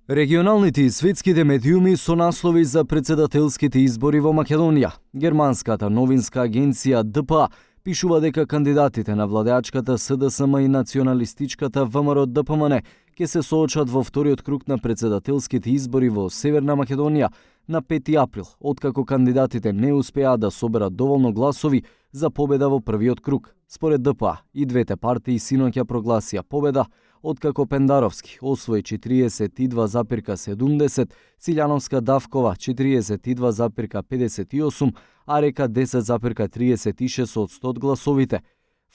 Регионалните и светските медиуми со наслови за председателските избори во Македонија. Германската новинска агенција ДПА пишува дека кандидатите на владеачката СДСМ и националистичката ВМРО ДПМН ќе се соочат во вториот круг на председателските избори во Северна Македонија на 5 април, откако кандидатите не успеа да соберат доволно гласови за победа во првиот круг. Според ДПА, и двете партии синоќа прогласија победа, откако Пендаровски освои 42,70, Силјановска Давкова 42,58, а Река 10,36 од 100 гласовите.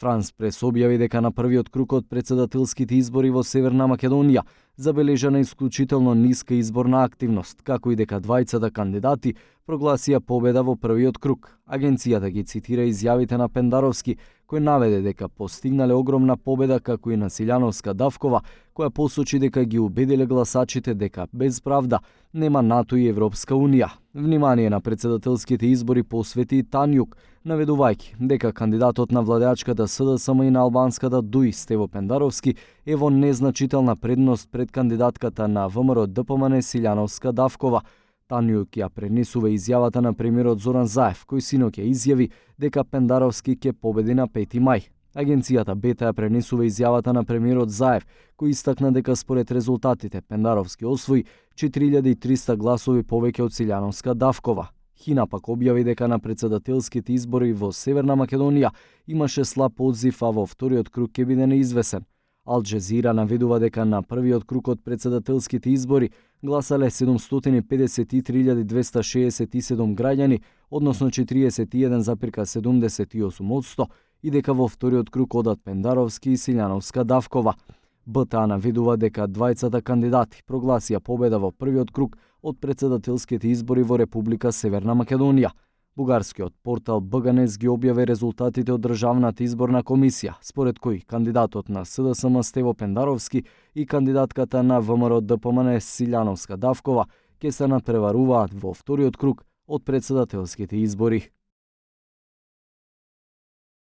Франс прес објави дека на првиот круг од председателските избори во Северна Македонија забележана исклучително ниска изборна активност, како и дека двајцата кандидати прогласија победа во првиот круг. Агенцијата ги цитира изјавите на Пендаровски, кој наведе дека постигнале огромна победа, како и на Силјановска Давкова, која посочи дека ги убедиле гласачите дека без правда нема НАТО и Европска Унија. Внимание на председателските избори посвети и Танјук, наведувајќи дека кандидатот на владеачката СДСМ и на албанската ДУИ Стево Пендаровски е во незначителна предност пред кандидатката на ВМРО ДПМН Силјановска Давкова. Танјук ја пренесува изјавата на премиерот Зоран Заев, кој синоќа изјави дека Пендаровски ќе победи на 5 мај. Агенцијата Бета ја пренесува изјавата на премиерот Заев, кој истакна дека според резултатите Пендаровски освои 4300 гласови повеќе од Силјановска Давкова. Хина пак објави дека на председателските избори во Северна Македонија имаше слаб одзив, а во вториот круг ќе биде неизвесен. Ал Джезира наведува дека на првиот круг од председателските избори гласале 753.267 граѓани, односно 41,78%, и дека во вториот круг одат Пендаровски и Силјановска Давкова. БТА наведува дека двајцата кандидати прогласија победа во првиот круг од председателските избори во Република Северна Македонија. Бугарскиот портал БГНЕС ги објави резултатите од Државната изборна комисија, според кој кандидатот на СДСМ Стево Пендаровски и кандидатката на ВМРО ДПМН Силјановска Давкова ќе се натпреваруваат во вториот круг од председателските избори.